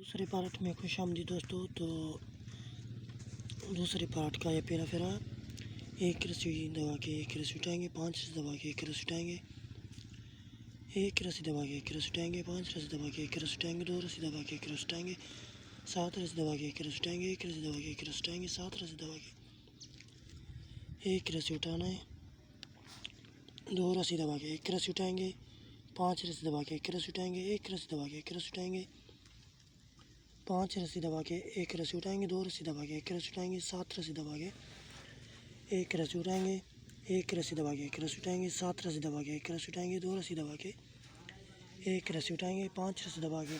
दूसरे पार्ट में खुश आमदी दोस्तों। तो दूसरे पार्ट का ये पेरा फेरा। एक रस्सी दबा के एक रस्सी उठाएंगे, 5 रस्सी दबा के एक रस्सी उठाएंगे, एक रस्सी दबा के एक रस्सी उठाएंगे, 5 रस्सी दबा के एक रस्सी उठाएंगे, 2 रस्सी दबा के एक रस्सी उठाएंगे, 7 रस्सी दबा के एक रस्सी उठाएंगे, एक रस्सी दबा के एक रस्सी उठाएंगे, 7 रस्सी दबा के एक रस्सी उठाना है, 2 रस्सी दबा के एक रस्सी उठाएंगे, 5 रस्सी दबा के एक रस्सी उठाएंगे, एक रस्सी दबा के एक रस्सी उठाएंगे, 5 रस्सी दबा के एक रस्सी उठाएंगे, 2 रस्सी दबा के एक रस्सी उठाएंगे, 7 रस्सी दबा के एक रस्सी उठाएंगे, एक रस्सी दबा के एक रस्सी उठाएंगे, 7 रस्सी दबा के एक रस्सी उठाएंगे, 2 रस्सी दबा के एक रस्सी उठाएंगे, 5 रस्सी दबा के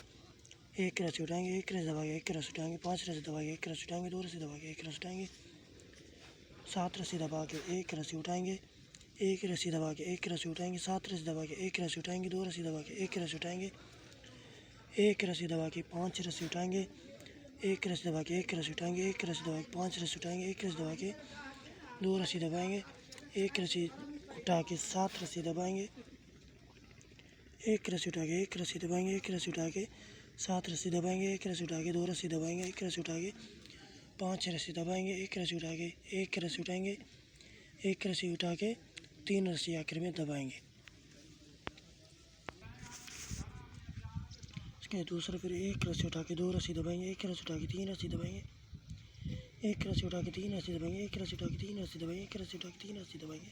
एक रस्सी उठाएंगे, एक रस्सी दबा के एक रस्सी उठाएंगे, 5 रस्सी दबा के एक रस्सी उठाएंगे, 2 रस्सी दबा के एक रस्सी उठाएंगे, 7 रस्सी दबा के एक रस्सी उठाएंगे, एक रस्सी दबा के एक रस्सी उठाएंगे, 7 रस्सी दबा के एक रस्सी उठाएंगे, 2 रस्सी दबा के एक रस्सी उठाएंगे, एक रस्सी दबा के 5 रस्सी उठाएंगे, एक रस्सी दबा के एक रस्सी उठाएंगे, एक रस्सी दबा के 5 रस्सी उठाएंगे, एक रस्सी दबा के 2 रस्सी दबाएंगे, एक रस्सी उठा के 7 रस्सी दबाएंगे, एक रस्सी उठा के एक रस्सी दबाएंगे, एक रस्सी उठा के 7 रस्सी दबाएंगे, एक रस्सी उठा के 2 रस्सी दबाएंगे, एक रस्सी उठा के 5 रस्सी दबाएंगे, एक रस्सी उठा के एक रस्सी उठाएंगे, एक रस्सी उठा के 3 रस्सी आखिर में दबाएंगे। इसके दूसरा फिर एक रस्सी उठा के 2 रस्सी दबाएंगे, एक रस्सी उठा के 3 रस्सी दबाएंगे, एक रस्सी उठा के 3 रस्सी दबाएंगे, एक रस्सी उठा के 3 रस्सी दबाएंगे, एक रस्सी उठा के 3 रस्सी दबाएंगे,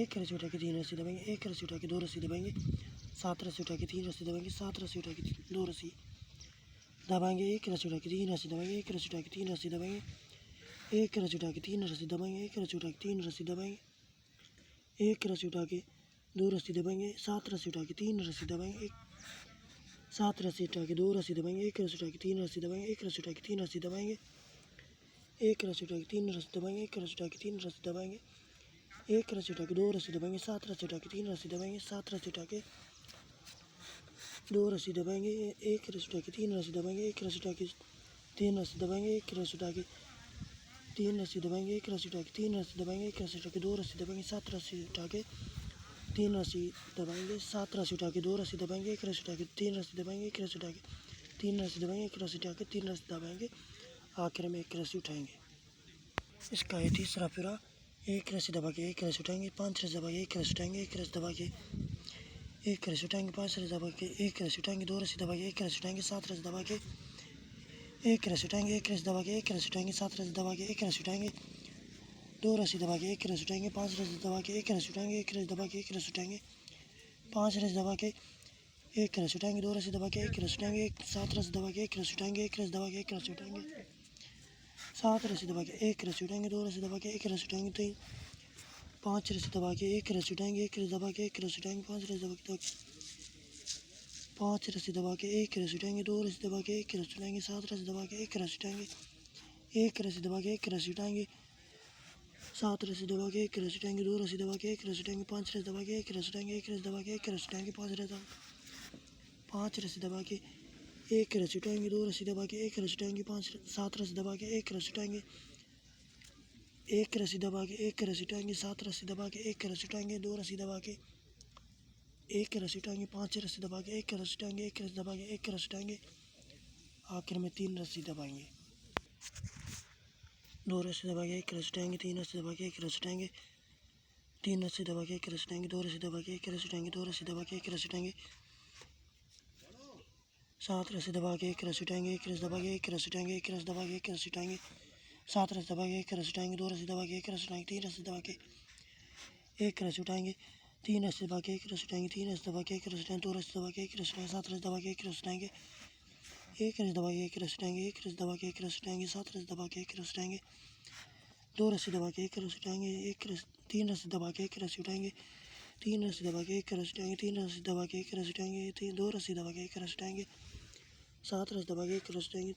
एक रस्सी उठा के 3 रस्सी दबाएंगे, एक रस्सी उठा के 2 रस्सी दबाएंगे, 7 रस्सी उठा के 3 रस्सी दबाएंगे, 7 रस्सी उठा के 2 रस्सी दबाएंगे, एक रस्सी उठा के 3 रस्सी दबाएंगे, एक रस्सी उठा के 3 रस्सी दबाएंगे, एक रस्सी उठा के 3 रस्सी दबाएंगे, एक रस्सी उठा के 3 रस्सी दबाएंगे, एक रस्सी उठा के 2 रस्सी दबाएंगे, 7 रस्सी उठा के 3 रस्सी दबाएंगे, 7 रस्सी उठा के 2 रस्सी दबाएंगे, एक रस्सी उठा के 3 रस्सी दबाएंगे, एक रस्सी उठा के 3 रस्सी दबाएंगे, एक रस्सी उठा के 3 रस्सी दबाएंगे, एक रस्सी उठा के 3 रस्सी दबाएंगे, एक रस्सी उठा के 2 रस्सी दबाएंगे, 7 रस्सी उठा के 3 रस्सी दबाएंगे, 7 रस्सी उठा के 2 रस्सी दबाएंगे, एक रस्सी उठा के 3 रस्सी दबाएंगे, एक रस्सी उठा के 3 रस्सी दबाएंगे, एक रस्सी उठा के 3 रस्सी दबाएंगे, एक रस्सी उठा के 3 रस्सी दबाएंगे, एक रस्सी उठा के 2 रस्सी दबाएंगे, 7 रस्सी उठा के 3 रस्सी दबाएंगे, 7 रस्सी उठा के 2 रस्सी दबाएंगे, एक रस्सी उठा के 3 रस्सी दबाएंगे, एक रस्सी उठा के 3 रस्सी दबाएंगे, एक रस्सी उठा के 3 रस्सी दबाएंगे, आखिर में एक रस्सी उठाएंगे। इसका ये तीसरा फिरा। एक रस्सी दबा के एक रस्सी उठाएंगे, 5 रस्सी दबा के एक रस्सी उठाएंगे, एक रस्सी दबा के एक रस्सी उठाएंगे, 5 रस्सी दबा के एक रस्सी उठाएंगे, 2 रस्सी दबा के एक रस्सी उठाएंगे, 7 रस्सी दबा के एक रस्सी उठाएंगे, एक रस्सी दबा के एक रस्सी उठाएंगे, 7 रस्सी दबा के एक रस्सी उठाएंगे, 2 रस्सी दबा के एक रस्सी उठाएंगे, 5 रस्सी दबा के एक रस्सी उठाएंगे, एक रस्सी दबा के एक रस्सी उठाएंगे, 5 रस्सी दबा के एक रस्सी उठाएंगे, 2 रस्सी दबा के एक रस्सी उठाएंगे, 7 रस्सी दबा के एक रस्सी उठाएंगे, एक रस्सी दबा के एक रस्सी उठाएंगे, 7 रस्सी दबा के एक रस्सी उठाएंगे, 2 रस्सी दबा के एक रस्सी उठाएंगे, 5 रस्सी दबा के एक रस्सी उठाएंगे, एक रस्सी दबा के एक रस्सी उठाएंगे, 5 रस्सी दबा के 5 रस्सी दबा के एक रस्सी उठाएंगे, 2 रस्सी दबा के एक रस्सी उठाएंगे, 7 रस्सी दबा के एक रस्सी उठाएंगे, एक रस्सी दबा के एक रस्सी उठाएंगे, 7 रस्सी दबा के एक रस्सी उठाएंगे, 2 रस्सी दबा के एक रस्सी उठाएंगे, 5 रस्सी दबा के एक रस्सी उठाएंगे, एक रस्सी दबा के एक रस्सी उठाएंगे, 5 रस्सी दबा के एक रस्सी उठाएंगे, 2 रस्सी दबा के एक रस्सी उठाएंगे, 7 रस्सी दबा के एक रस्सी उठाएंगे, एक रस्सी दबा के एक रस्सी उठाएंगे, 7 रस्सी दबा के एक रस्सी उठाएंगे, 2 रस्सी दबा के एक रस्सी उठाएंगे, 5 रस्सी दबा के एक रस्सी उठाएंगे, एक रस्सी दबा के एक रस्सी उठाएंगे, आखिर में 3 रस्सी दबाएंगे। 2 रस्सी दबा के एक रस्सी उठाएंगे, 3 रस्सी दबा के एक रस्सी उठाएंगे, 3 रस्सी दबा के एक रस्सी उठाएंगे, 2 रस्सी दबा के एक रस्सी उठाएंगे, 2 रस्सी दबा के एक रस्सी उठाएंगे, 7 रस्सी दबा के एक रस्सी उठाएंगे, एक रस्सी दबा के एक रस्सी उठाएंगे, एक रस्सी दबा के एक रस्सी उठाएंगे, 7 रस्सी दबा के एक रस्सी उठाएंगे, 2 रस्सी दबा के एक रस्सी उठाएंगे, 3 रस्सी दबा के एक रस्सी उठाएंगे, 3 रस्सी दबा के एक रस्सी उठाएंगे, 3 रस्सी दबा के एक रस्सी उठाएंगे, 2 रस्सी दबा के एक रस्सी उठाएंगे, 7 रस्सी दबा के एक रस्सी उठाएंगे, एक रस्सी दबा के एक रस्सी उठाएंगे, एक रस्सी दबा के एक रस्सी उठाएंगे, 7 रस्सी दबा के एक रस्सी उठाएंगे, 2 रस्सी दबा के एक रस्सी उठाएंगे, 3 रस्सी दबा के एक रस्सी उठाएंगे, 3 रस्सी दबा के एक रस्सी उठाएंगे, 3 रस्सी दबा के एक रस्सी उठाएंगे, 2 रस्सी दबा के एक रस्सी उठाएंगे, 7 रस्सी दबा के एक रस्सी उठाएंगे,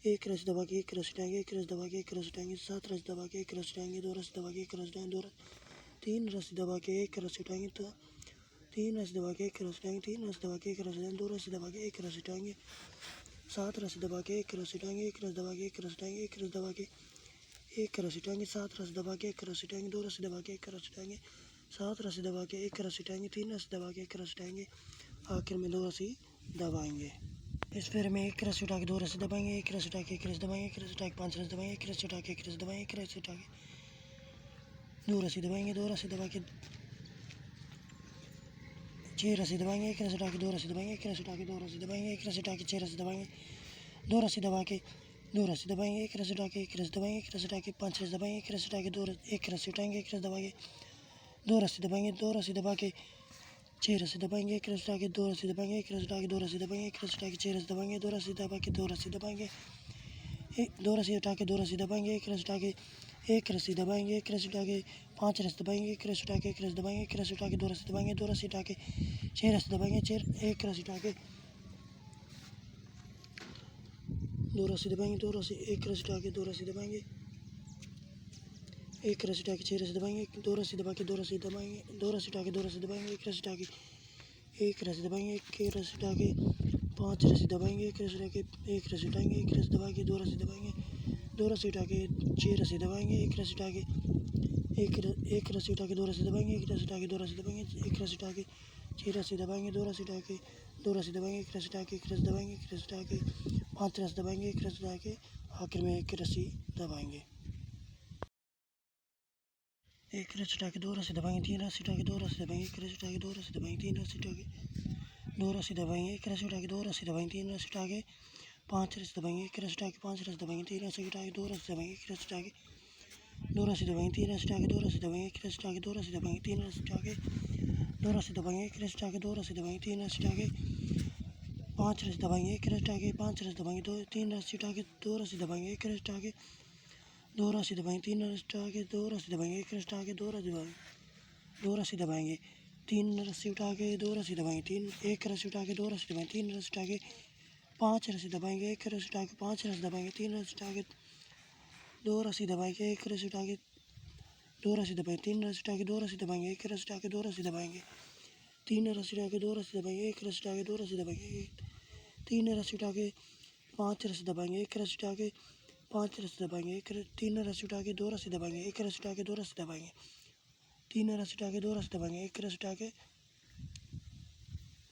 एक रस्सी दबा के एक रस्सी उठाएंगे, एक रस्सी दबा के एक रस्सी उठाएंगे, 7 रस्सी दबा के एक रस्सी उठाएंगे, 2 रस्सी दबा के एक रस्सी उठाएंगे, 3 रस्सी दबा के एक रस्सी उठाएंगे, 3 रस्सी दबा के एक रस्सी उठाएंगे, 3 रस्सी दबा के एक रस्सी उठाएंगे, 2 रस्सी दबा के एक रस्सी उठाएंगे, 7 रस्सी दबा के एक रस्सी उठाएंगे, एक रस्सी दबा के एक रस्सी उठाएंगे, एक रस्सी दबा के एक रस्सी उठाएंगे, 7 रस्सी दबा के एक रस्सी उठाएंगे, 2 रस्सी दबा के एक रस्सी उठाएंगे, 7 रस्सी दबा के एक रस्सी उठाएंगे, 3 रस्सी दबा के एक रस्सी उठाएंगे, आखिर में 2 रस्सी दबाएंगे। इस फेरे में एक रस्सी उठा के 2 रस्सी दबाएंगे, एक रस्सी उठा के 1 रस्सी दबाएंगे, एक रस्सी उठा के 5 रस्सी दबाएंगे, एक रस्सी उठा के 1 रस्सी दबाएंगे, एक रस्सी उठा के 2 रस्सी दबाएंगे, 2 रस्सी दबा के 6 रस्सी दबाएंगे, एक रस्सी उठा के 2 रस्सी दबाएंगे, एक रस्सी उठा के 2 रस्सी दबाएंगे, एक रस्सी उठा के 6 रस्सी दबाएंगे, 2 रस्सी दबा के 2 रस्सी दबाएंगे, एक रस्सी उठा के 1 रस्सी दबाएंगे, एक रस्सी उठा के 5 रस्सी दबाएंगे, एक रस्सी उठा के 1 रस्सी उठाएंगे, एक रस्सी दबा के 2 रस्सी दबाएंगे, 2 रस्सी दबा के 6 रस्सी दबाएंगे, एक रस्सी उठा के 2 रस्सी दबाएंगे, एक रस्सी उठा के 2 रस्सी दबाएंगे, एक रस्सी उठा के 6 रस्सी दबाएंगे, 2 रस्सी दबा के 2 रस्सी दबाएंगे, 2 रस्सी उठा के 2 रस्सी दबाएंगे, एक रस्सी उठा के 1 रस्सी दबाएंगे, एक रस्सी उठा के 5 रस्सी दबाएंगे, एक रस्सी उठा के 1 रस्सी दबाएंगे, एक रस्सी उठा के 2 रस्सी दबाएंगे, 2 रस्सी उठा के 6 रस्सी दबाएंगे, 1 रस्सी उठा के 2 रस्सी दबाएंगे, 2 रस्सी 1 रस्सी उठा के 2 रस्सी दबाएंगे, 1 रस्सी उठा के 6 रस्सी दबाएंगे, 2 रस्सी दबा के 2 रस्सी दबाएंगे, 2 रस्सी उठा के 2 रस्सी दबाएंगे, 1 रस्सी उठा के 1 रस्सी दबाएंगे, 1 रस्सी उठा के 5 रस्सी दबाएंगे, 1 रस्सी उठा के 1 रस्सी उठाएंगे, 1 रस्सी दबा के 2 रस्सी दबाएंगे, 2 रस्सी उठा के 6 रस्सी दबाएंगे, 1 रस्सी उठा के 1 रस्सी उठा के 2 रस्सी दबाएंगे, 1 रस्सी उठा के 2 रस्सी दबाएंगे, 1 रस्सी उठा के 6 रस्सी दबाएंगे, 2 रस्सी उठा के 2 रस्सी दबाएंगे, 1 रस्सी उठा के 1 रस्सी दबाएंगे, 1 रस्सी उठा के 5 रस्सी दबाएंगे, 1 रस्सी उठा के आखिर में 1 रस्सी दबाएंगे। 1 रस्सी उठा के 2 रस्सी दबाएंगे, 3 रस्सी उठा के 2 रस्सी दबाएंगे, 1 रस्सी उठा के 2 रस्सी दबाएंगे, 3 रस्सी उठा के 2 रस्सी दबाएंगे, 1 रस्सी उठा के 2 रस्सी दबाएंगे, 3 रस्सी उठा के 5 रस्सी दबाएंगे, 1 रस्सी उठा के 5 रस्सी दबाएंगे, 3 रस्सी उठा के 2 रस्सी दबाएंगे, 1 रस्सी उठा के 2 रस्सी दबाएंगे, 3 रस्सी उठा के 2 रस्सी दबाएंगे, 1 रस्सी उठा के 2 रस्सी दबाएंगे, 3 रस्सी उठा के 2 रस्सी दबाएंगे, 1 रस्सी उठा के 2 रस्सी दबाएंगे, 3 रस्सी उठा के 5 रस्सी दबाएंगे, 1 रस्सी उठा के 5 रस्सी दबाएंगे, 3 रस्सी उठा के 2 रस्सी दबाएंगे, 1 रस्सी उठा के 2 रस्सी दबाएंगे, 3 रस्सी उठा के 2 रस्सी दबाएंगे, 1 रस्सी उठा के 2 रस्सी दबाएंगे, 2 रस्सी दबाएंगे, 3 रस्सी उठा के 2 रस्सी दबाएंगे, 1 रस्सी उठा के 2 रस्सी दबाएंगे, 3 रस्सी उठा के 5 रस्सी दबाएंगे, 1 रस्सी उठा के 5 रस्सी दबाएंगे, 3 रस्सी उठा के 2 रस्सी दबाएंगे, 1 रस्सी उठा के 2 रस्सी दबाएंगे, 3 रस्सी उठा के 2 रस्सी दबाएंगे, 1 रस्सी उठा के 2 रस्सी दबाएंगे, 3 रस्सी उठा के 2 रस्सी दबाएंगे, 1 रस्सी उठा के 2 रस्सी दबाएंगे, 3 रस्सी उठा के 5 रस्सी दबाएंगे, 1 रस्सी उठा के 5 रस्सी दबाएंगे, 3 रस्सी उठा के 2 रस्सी दबाएंगे, 1 रस्सी उठा के 2 रस्सी दबाएंगे, 3 रस्सी उठा के 2 रस्सी दबाएंगे, 1 रस्सी उठा के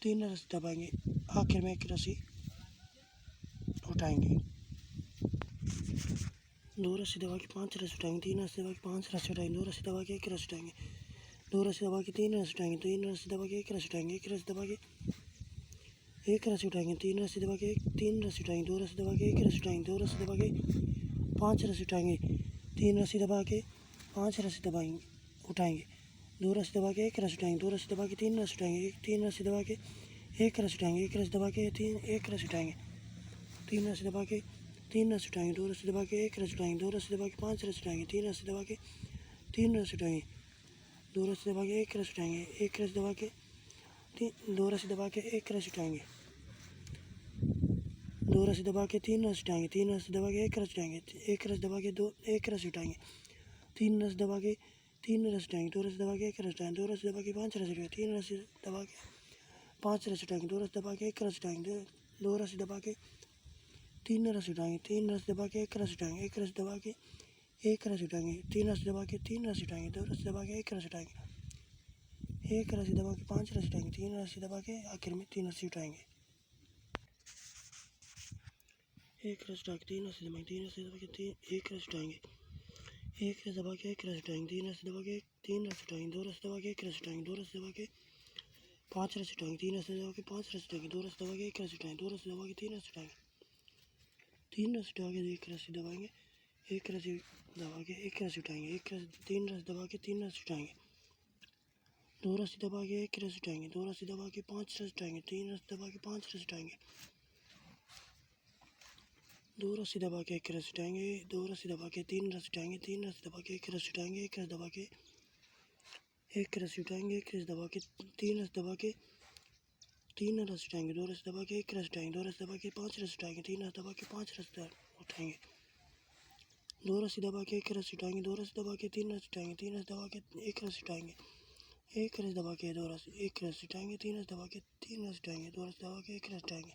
3 रस्सी दबाएंगे, आखिर में 1 रस्सी उठाएंगे। 2 रस्सी दबा के 5 रस्सी उठाएंगे, 3 रस्सी दबा के 5 रस्सी उठाएंगे, 2 रस्सी दबा के 1 रस्सी उठाएंगे, 2 रस्सी दबा के 3 रस्सी उठाएंगे, 3 रस्सी दबा के 1 रस्सी उठाएंगे, 1 रस्सी दबा के 1 रस्सी उठाएंगे, 3 रस्सी दबा के 3 रस्सी उठाएंगे, 2 रस्सी दबा के 1 रस्सी उठाएंगे, 2 रस्सी दबा के 5 रस्सी उठाएंगे, 3 रस्सी दबा के 5 रस्सी दबाएंगे उठाएंगे, 2 रस्सी दबा के 1 रस्सी उठाएंगे, 2 रस्सी दबा के 3 रस्सी उठाएंगे, 3 रस्सी दबा के 1 रस्सी उठाएंगे, 1 रस्सी दबा के 1 रस्सी उठाएंगे, 3 रस्सी दबा के 3 रस्सी उठाएंगे, 2 रस्सी दबा के 1 रस्सी उठाएंगे, 2 रस्सी दबा के 5 रस्सी उठाएंगे, 3 रस्सी दबा के 3 रस्सी उठाएंगे, 2 रस्सी दबा के 1 रस्सी उठाएंगे, 1 रस्सी दबा के 2 रस्सी दबा के 1 रस्सी उठाएंगे, 2 रस्सी दबा के 3 रस्सी उठाएंगे, 3 रस्सी दबा के 1 रस्सी उठाएंगे, 1 रस्सी दबा के 1 रस्सी उठाएंगे, 3 रस्सी दबा के 3 रस्सी उठाएंगे, 2 रस्सी दबा के 1 रस्सी उठाएंगे, 2 रस्सी दबा के 5 रस्सी उठाएंगे, 3 रस्सी दबा के 5 रस्सी उठाएंगे, 2 रस्सी दबा के 1 रस्सी उठाएंगे, 2 रस्सी दबा के 3 रस्सी उठाएंगे, 3 रस्सी दबा के 1 रस्सी उठाएंगे, 1 रस्सी दबा के 1 रस्सी उठाएंगे, 3 रस्सी दबा के 3 रस्सी उठाएंगे, 2 रस्सी दबा के 1 रस्सी उठाएंगे, 1 रस्सी दबा के 5 रस्सी उठाएंगे, 3 रस्सी दबा के आखिर में 3 रस्सी उठाएंगे, 1 रस्सी उठा के 3 रस्सी दबाएंगे, 3 रस्सी दबा के 1 रस्सी उठाएंगे, 1 रस्सी दबा के 1 रस्सी उठाएंगे, 3 रस्सी दबा के 3 रस्सी उठाएंगे, 2 रस्सी दबा के 1 रस्सी उठाएंगे, 2 रस्सी दबा के 5 रस्सी उठाएंगे, 3 रस्सी दबा के 5 रस्सी उठाएंगे, 2 रस्सी दबा के 1 रस्सी उठाएंगे, 2 रस्सी दबा के 3 रस्सी उठाएंगे, 3 रस्सी उठा के 1 रस्सी दबाएंगे, 1 रस्सी दबा के 1 रस्सी उठाएंगे, 1 रस्सी 3 रस्सी दबा के 3 रस्सी उठाएंगे, 2 रस्सी दबा के 1 रस्सी उठाएंगे, 2 रस्सी दबा के 5 रस्सी उठाएंगे, 3 रस्सी दबा के 5 रस्सी उठाएंगे, 2 रस्सी दबा के 1 रस्सी उठाएंगे, 2 रस्सी दबा के 3 रस्सी उठाएंगे, 3 रस्सी दबा के 1 रस्सी उठाएंगे, 1 रस्सी दबा के 1 रस्सी उठाएंगे, 1 रस्सी दबा के 3 रस्सी दबा के 3 रस्सी उठाएंगे, 2 रस्सी दबा के 1 रस्सी उठाएंगे, 2 रस्सी दबा के 5 रस्सी उठाएंगे, 3 रस्सी दबा के 5 रस्सी उठाएंगे, 2 रस्सी दबा के 1 रस्सी उठाएंगे, 2 रस्सी दबा के 3 रस्सी उठाएंगे, 3 रस्सी दबा के 1 रस्सी उठाएंगे, 1 रस्सी दबा के 2 रस्सी 1 रस्सी उठाएंगे, 3 रस्सी दबा के 3 रस्सी उठाएंगे, 2 रस्सी दबा के 1 रस्सी उठाएंगे,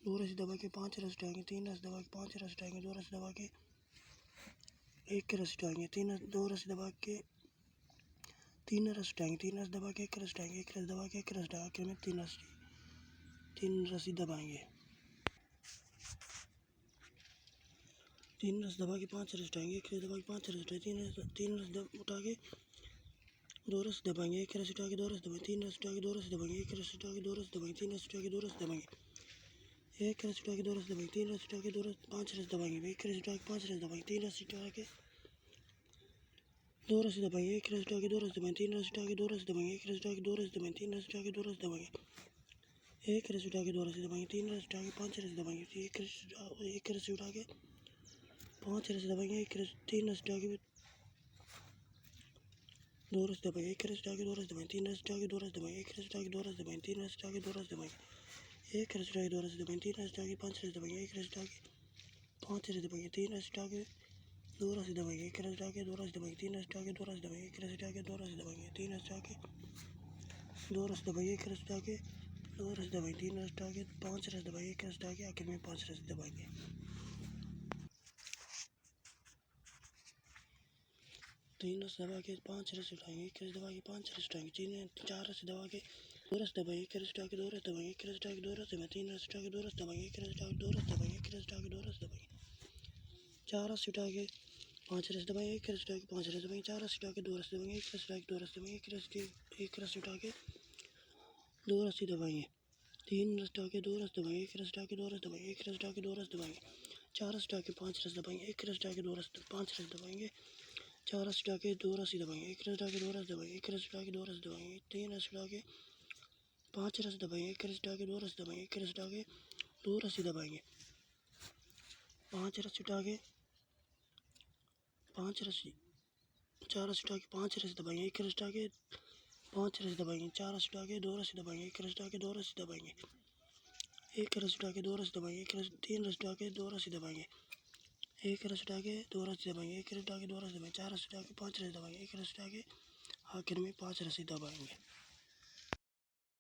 2 रस्सी दबा के 5 रस्सी उठाएंगे, 3 रस्सी दबा के 5 रस्सी उठाएंगे, 2 रस्सी दबा के 1 रस्सी उठाएंगे, 2 रस्सी दबा के 3 रस्सी उठाएंगे, 3 रस्सी दबा के 1 रस्सी उठाएंगे, 1 रस्सी दबा के 1 रस्सी उठाएंगे, आखिर में 3 रस्सी तीन रस्सी दबाएंगे। तीन रस दबा के 5 रस उठाएंगे। एक रस दबा के 5 रस उठाए। तीन रस उठा के 2 रस दबाएंगे। एक रस उठा के 2 रस दबाएंगे। 3 रस उठा के 2 रस दबाएंगे। एक रस उठा के 2 रस दबाएंगे। 3 रस उठा के 2 रस दबाएंगे। एक रस उठा के 2 रस दबाएंगे। 3 रस उठा के 2 रस 5 रस दबाएंगे। एक रस उठा के 5 रस दबाएंगे। 3 रस उठा के 2 रस दबाएंगे। एक रस उठा के 2 रस दबाएंगे। 3 रस उठा के 2 रस दबाएंगे। एक रस उठा के 2 रस दबाएंगे। 3 रस उठा के 2 रस दबाएंगे। एक रस उठा के 2 रस दबाएंगे। 3 रस उठा के 5 रस दबाएंगे। एक रस उठा के 5 रस दबाएंगे। एक रस 3 रस उठा के 2 रस दबाएंगे। एक रस उठा के 2 रस दबाएंगे। 3 रस उठा के 2 रस दबाएंगे। एक रस उठा के 2 रस दबाएंगे। 3 रस उठा के 2 रस दबाएंगे। एक रस उठा के 2 रस दबाएंगे। 3 रस उठा के 5 रस दबाएंगे। एक रस उठा के 5 रस दबाएंगे। 3 रस उठा के 2 रस दबाएंगे। एक रस उठा के 2 रस दबाएंगे। 3 रस उठा के 2 रस दबाएंगे। एक रस उठा के 2 रस दबाएंगे। 3 रस उठा के 2 रस दबाएंगे। एक रस उठा के 2 रस दबाएंगे। 3 रस उठा के 5 रस दबाएंगे। एक रस उठा के आखिर में 5 रस दबाएंगे। 3 रस दबा के 5 रस उठाएंगे। एक रस दबा के 5 रस उठाएंगे। 4 रस दबा के 2 रस दबाएंगे। एक रस उठा के 2 रस दबाएंगे। एक रस उठा के 2 रस दबाएंगे। 3 रस उठा के 2 रस दबाएंगे। एक रस उठा के 2 रस दबाएंगे। एक रस उठा के 2 रस दबाएंगे। 4 रस उठा के 5 रस दबाएंगे। एक रस उठा के 5 रस दबाएंगे। 4 रस उठा के 2 रस दबाएंगे। एक रस उठा के 2 रस दबाएंगे। एक रस उठा के 2 रस दबाएंगे। 3 रस उठा के 2 रस दबाएंगे। एक रस उठा के 2 रस दबाएंगे। एक रस उठा के 2 रस दबाएंगे। 4 रस उठा के 5 रस दबाएंगे। एक रस उठा के 2 रस 5 रस दबाएंगे। 4 रस उठा के 2 रस दबाएंगे। एक रस उठा के 2 रस दबाएंगे। एक रस उठा के 2 रस दबाएंगे। 3 रस उठा के 5 रस दबाएंगे। एक रस उठा के 2 रस दबाएंगे। एक रस उठा के 2 रस दबाएंगे। 5 रस उठा के 5 रस 4 रस उठा के 5 रस दबाएंगे। एक रस उठा के 5 रस दबाएंगे। 4 रस उठा के 2 रस दबाएंगे। एक रस उठा के 2 रस दबाएंगे। एक रस उठा के 2 रस दबाएंगे। एक रस 3 रस उठा के 2 रस दबाएंगे। एक रस उठा के 2 रस दबाएंगे। एक रस उठा के 2 रस दबाएंगे। 4 रस उठा के 5 रस दबाएंगे। एक रस उठा के आखिर में 5 रस दबाएंगे।